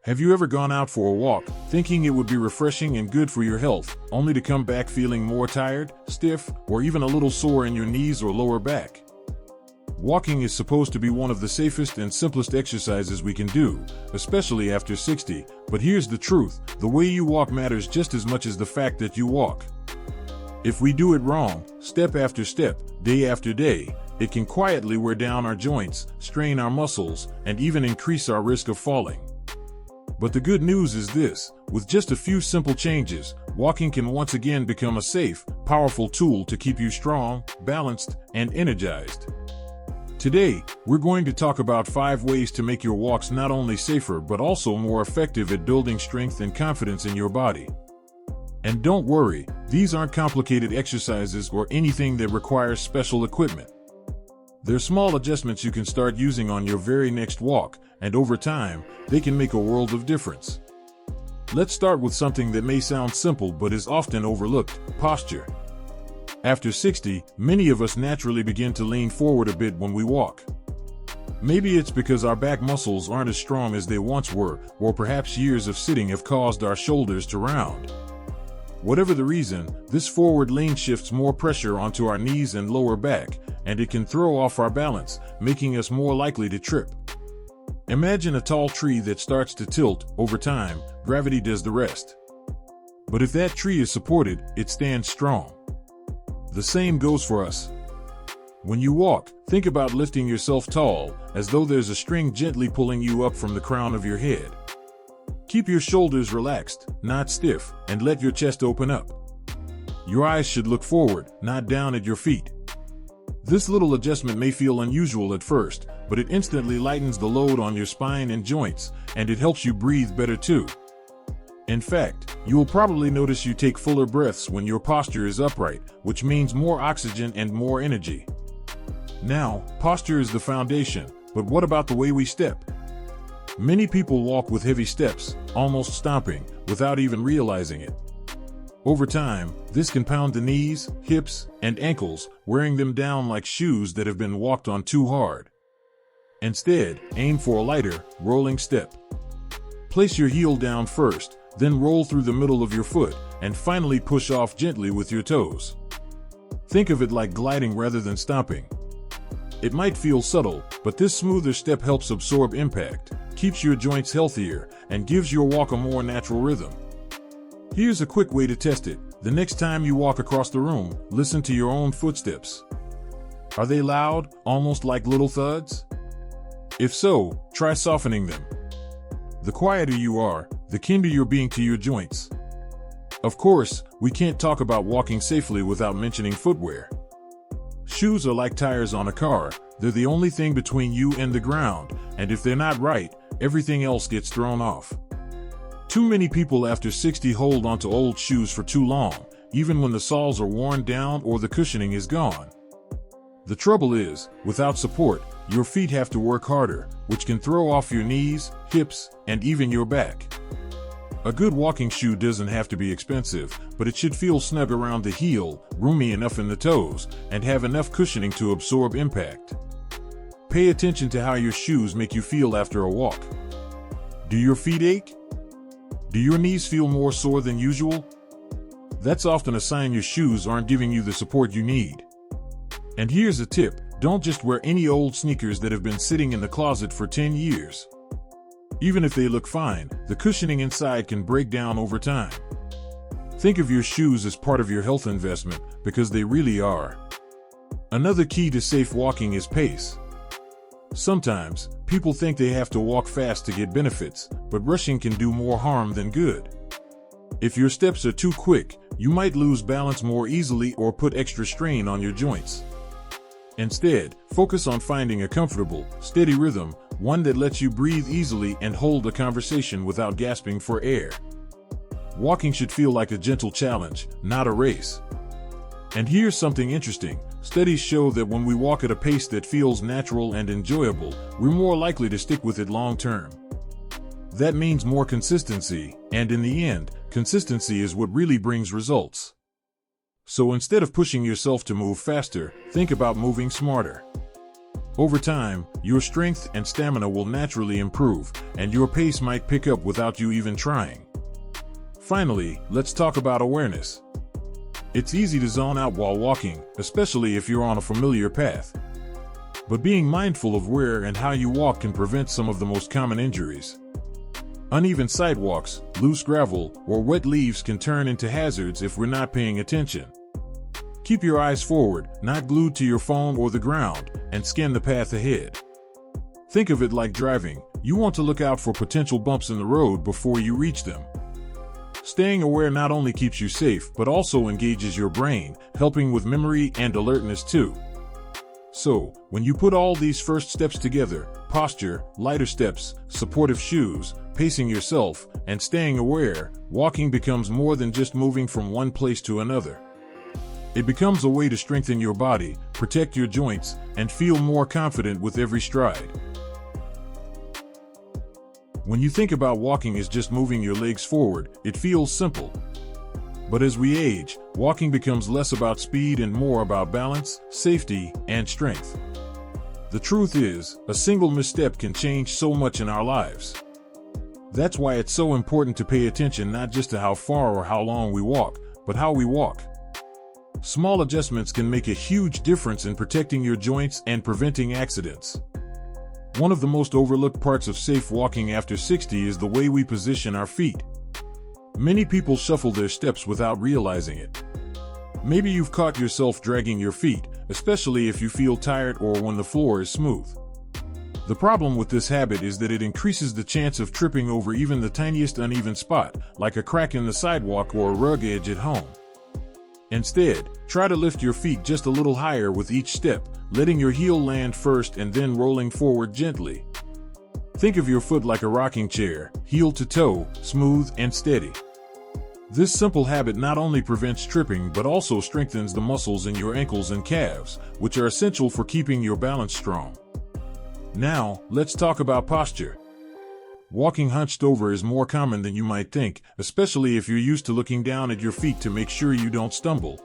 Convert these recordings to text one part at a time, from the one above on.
Have you ever gone out for a walk, thinking it would be refreshing and good for your health, only to come back feeling more tired, stiff, or even a little sore in your knees or lower back? Walking is supposed to be one of the safest and simplest exercises we can do, especially after 60, but here's the truth: the way you walk matters just as much as the fact that you walk. If we do it wrong, step after step, day after day, it can quietly wear down our joints, strain our muscles, and even increase our risk of falling. But the good news is this: with just a few simple changes, walking can once again become a safe, powerful tool to keep you strong, balanced, and energized. Today, we're going to talk about 5 ways to make your walks not only safer but also more effective at building strength and confidence in your body. And don't worry, these aren't complicated exercises or anything that requires special equipment. They're small adjustments you can start using on your very next walk, and over time, they can make a world of difference. Let's start with something that may sound simple but is often overlooked: posture. After 60, many of us naturally begin to lean forward a bit when we walk. Maybe it's because our back muscles aren't as strong as they once were, or perhaps years of sitting have caused our shoulders to round. Whatever the reason, this forward lean shifts more pressure onto our knees and lower back, and it can throw off our balance, making us more likely to trip. Imagine a tall tree that starts to tilt. Over time, gravity does the rest. But if that tree is supported, it stands strong. The same goes for us. When you walk, think about lifting yourself tall, as though there's a string gently pulling you up from the crown of your head. Keep your shoulders relaxed, not stiff, and let your chest open up. Your eyes should look forward, not down at your feet. This little adjustment may feel unusual at first, but it instantly lightens the load on your spine and joints, and it helps you breathe better too. In fact, you will probably notice you take fuller breaths when your posture is upright, which means more oxygen and more energy. Now, posture is the foundation, but what about the way we step? Many people walk with heavy steps, almost stomping, without even realizing it. Over time, this can pound the knees, hips, and ankles, wearing them down like shoes that have been walked on too hard. Instead, aim for a lighter, rolling step. Place your heel down first, then roll through the middle of your foot, and finally push off gently with your toes. Think of it like gliding rather than stomping. It might feel subtle, but this smoother step helps absorb impact, keeps your joints healthier, and gives your walk a more natural rhythm. Here's a quick way to test it. The next time you walk across the room, listen to your own footsteps. Are they loud, almost like little thuds? If so, try softening them. The quieter you are, the kinder you're being to your joints. Of course, we can't talk about walking safely without mentioning footwear. Shoes are like tires on a car. They're the only thing between you and the ground, and if they're not right, everything else gets thrown off. Too many people after 60 hold onto old shoes for too long, even when the soles are worn down or the cushioning is gone. The trouble is, without support, your feet have to work harder, which can throw off your knees, hips, and even your back. A good walking shoe doesn't have to be expensive, but it should feel snug around the heel, roomy enough in the toes, and have enough cushioning to absorb impact. Pay attention to how your shoes make you feel after a walk. Do your feet ache? Do your knees feel more sore than usual? That's often a sign your shoes aren't giving you the support you need. And here's a tip: don't just wear any old sneakers that have been sitting in the closet for 10 years. Even if they look fine, the cushioning inside can break down over time. Think of your shoes as part of your health investment, because they really are. Another key to safe walking is pace. Sometimes, people think they have to walk fast to get benefits, but rushing can do more harm than good. If your steps are too quick, you might lose balance more easily or put extra strain on your joints. Instead, focus on finding a comfortable, steady rhythm, one that lets you breathe easily and hold a conversation without gasping for air. Walking should feel like a gentle challenge, not a race. And here's something interesting: studies show that when we walk at a pace that feels natural and enjoyable, we're more likely to stick with it long term. That means more consistency, and in the end, consistency is what really brings results. So instead of pushing yourself to move faster, think about moving smarter. Over time, your strength and stamina will naturally improve, and your pace might pick up without you even trying. Finally, let's talk about awareness. It's easy to zone out while walking, especially if you're on a familiar path. But being mindful of where and how you walk can prevent some of the most common injuries. Uneven sidewalks, loose gravel, or wet leaves can turn into hazards if we're not paying attention. Keep your eyes forward, not glued to your phone or the ground, and scan the path ahead. Think of it like driving. You want to look out for potential bumps in the road before you reach them. Staying aware not only keeps you safe, but also engages your brain, helping with memory and alertness too. So, when you put all these first steps together, posture, lighter steps, supportive shoes, pacing yourself, and staying aware, walking becomes more than just moving from one place to another. It becomes a way to strengthen your body, protect your joints, and feel more confident with every stride. When you think about walking as just moving your legs forward, it feels simple. But as we age, walking becomes less about speed and more about balance, safety, and strength. The truth is, a single misstep can change so much in our lives. That's why it's so important to pay attention not just to how far or how long we walk, but how we walk. Small adjustments can make a huge difference in protecting your joints and preventing accidents. One of the most overlooked parts of safe walking after 60 is the way we position our feet. Many people shuffle their steps without realizing it. Maybe you've caught yourself dragging your feet, especially if you feel tired or when the floor is smooth. The problem with this habit is that it increases the chance of tripping over even the tiniest uneven spot, like a crack in the sidewalk or a rug edge at home. Instead, try to lift your feet just a little higher with each step, letting your heel land first and then rolling forward gently. Think of your foot like a rocking chair, heel to toe, smooth and steady. This simple habit not only prevents tripping but also strengthens the muscles in your ankles and calves, which are essential for keeping your balance strong. Now, let's talk about posture. Walking hunched over is more common than you might think, especially if you're used to looking down at your feet to make sure you don't stumble.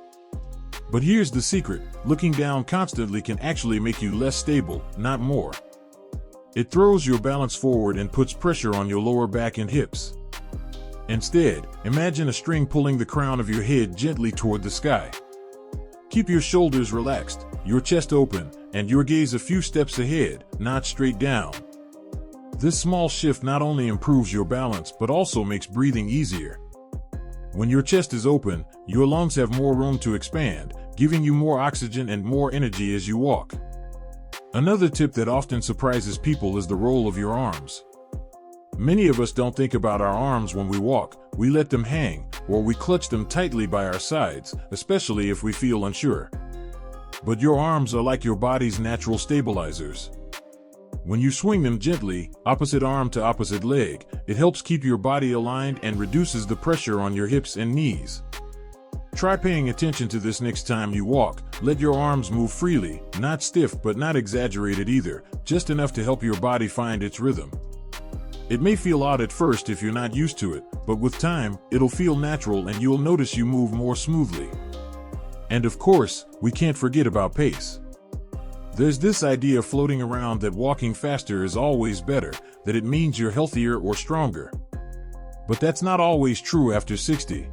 But here's the secret: looking down constantly can actually make you less stable, not more. It throws your balance forward and puts pressure on your lower back and hips. Instead, imagine a string pulling the crown of your head gently toward the sky. Keep your shoulders relaxed, your chest open, and your gaze a few steps ahead, not straight down. This small shift not only improves your balance but also makes breathing easier. When your chest is open, your lungs have more room to expand, giving you more oxygen and more energy as you walk. Another tip that often surprises people is the role of your arms. Many of us don't think about our arms when we walk. We let them hang, or we clutch them tightly by our sides, especially if we feel unsure. But your arms are like your body's natural stabilizers. When you swing them gently, opposite arm to opposite leg, it helps keep your body aligned and reduces the pressure on your hips and knees. Try paying attention to this next time you walk. Let your arms move freely, not stiff but not exaggerated either, just enough to help your body find its rhythm. It may feel odd at first if you're not used to it, but with time, it'll feel natural and you'll notice you move more smoothly. And of course, we can't forget about pace. There's this idea floating around that walking faster is always better, that it means you're healthier or stronger. But that's not always true after 60.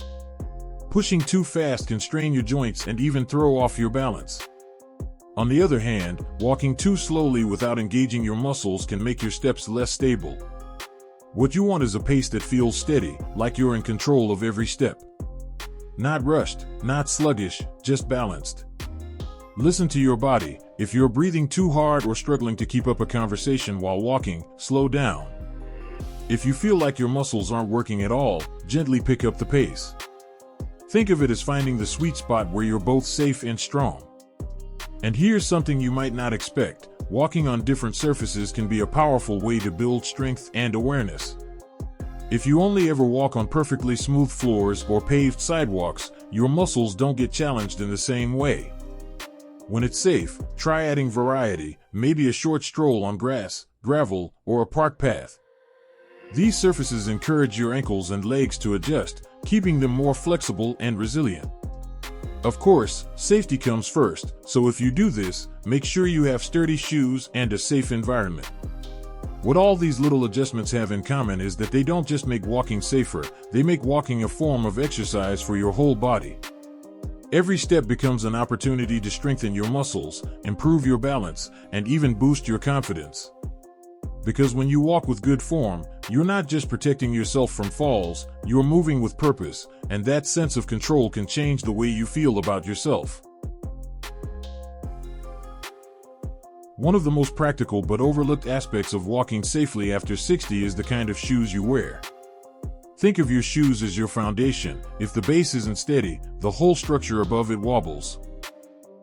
Pushing too fast can strain your joints and even throw off your balance. On the other hand, walking too slowly without engaging your muscles can make your steps less stable. What you want is a pace that feels steady, like you're in control of every step. Not rushed, not sluggish, just balanced. Listen to your body. If you're breathing too hard or struggling to keep up a conversation while walking, slow down. If you feel like your muscles aren't working at all, gently pick up the pace. Think of it as finding the sweet spot where you're both safe and strong. And here's something you might not expect. Walking on different surfaces can be a powerful way to build strength and awareness. If you only ever walk on perfectly smooth floors or paved sidewalks, your muscles don't get challenged in the same way. When it's safe, try adding variety, maybe a short stroll on grass, gravel, or a park path. These surfaces encourage your ankles and legs to adjust, keeping them more flexible and resilient. Of course, safety comes first, so if you do this, make sure you have sturdy shoes and a safe environment. What all these little adjustments have in common is that they don't just make walking safer, they make walking a form of exercise for your whole body. Every step becomes an opportunity to strengthen your muscles, improve your balance, and even boost your confidence. Because when you walk with good form, you're not just protecting yourself from falls, you're moving with purpose, and that sense of control can change the way you feel about yourself. One of the most practical but overlooked aspects of walking safely after 60 is the kind of shoes you wear. Think of your shoes as your foundation. If the base isn't steady, the whole structure above it wobbles.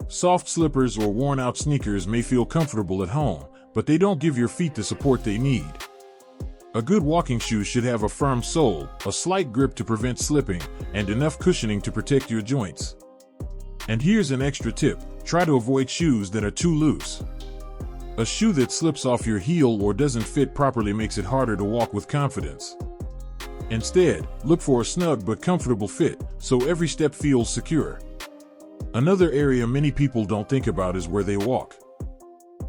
Soft slippers or worn-out sneakers may feel comfortable at home, but they don't give your feet the support they need. A good walking shoe should have a firm sole, a slight grip to prevent slipping, and enough cushioning to protect your joints. And here's an extra tip: try to avoid shoes that are too loose. A shoe that slips off your heel or doesn't fit properly makes it harder to walk with confidence. Instead, look for a snug but comfortable fit, so every step feels secure. Another area many people don't think about is where they walk.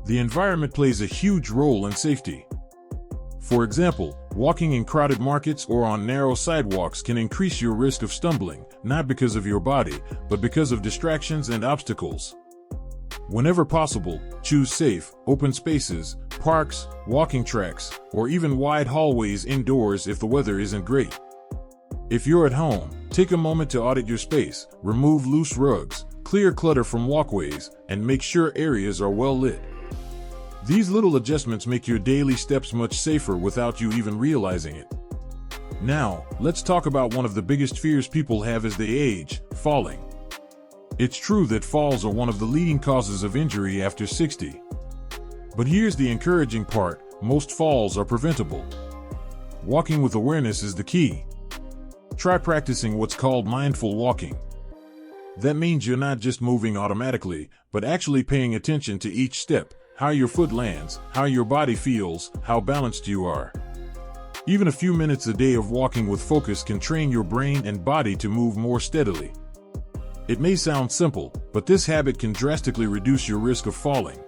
The environment plays a huge role in safety. For example, walking in crowded markets or on narrow sidewalks can increase your risk of stumbling, not because of your body, but because of distractions and obstacles. Whenever possible, choose safe, open spaces, parks, walking tracks, or even wide hallways indoors if the weather isn't great. If you're at home, take a moment to audit your space, remove loose rugs, clear clutter from walkways, and make sure areas are well lit. These little adjustments make your daily steps much safer without you even realizing it. Now, let's talk about one of the biggest fears people have as they age: falling. It's true that falls are one of the leading causes of injury after 60. But here's the encouraging part: most falls are preventable. Walking with awareness is the key. Try practicing what's called mindful walking. That means you're not just moving automatically, but actually paying attention to each step, how your foot lands, how your body feels, how balanced you are. Even a few minutes a day of walking with focus can train your brain and body to move more steadily. It may sound simple, but this habit can drastically reduce your risk of falling.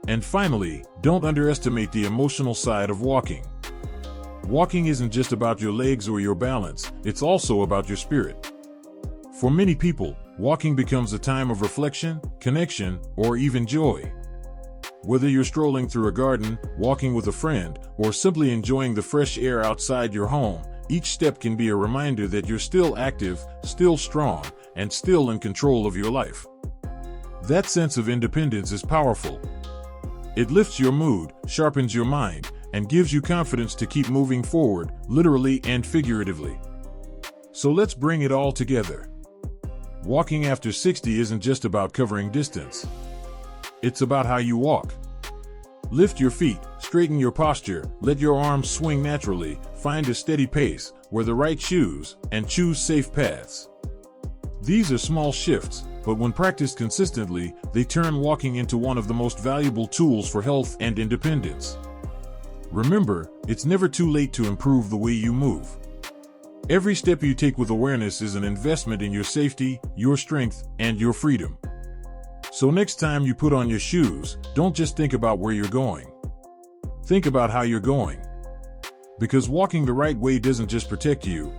And finally, don't underestimate the emotional side of walking. Walking isn't just about your legs or your balance, it's also about your spirit. For many people, walking becomes a time of reflection, connection, or even joy. Whether you're strolling through a garden, walking with a friend, or simply enjoying the fresh air outside your home, each step can be a reminder that you're still active, still strong, and still in control of your life. That sense of independence is powerful. It lifts your mood, sharpens your mind, and gives you confidence to keep moving forward, literally and figuratively. So let's bring it all together. Walking after 60 isn't just about covering distance. It's about how you walk. Lift your feet, straighten your posture, let your arms swing naturally, find a steady pace, wear the right shoes, and choose safe paths. These are small shifts, but when practiced consistently, they turn walking into one of the most valuable tools for health and independence. Remember, it's never too late to improve the way you move. Every step you take with awareness is an investment in your safety, your strength, and your freedom. So next time you put on your shoes, don't just think about where you're going. Think about how you're going. Because walking the right way doesn't just protect you,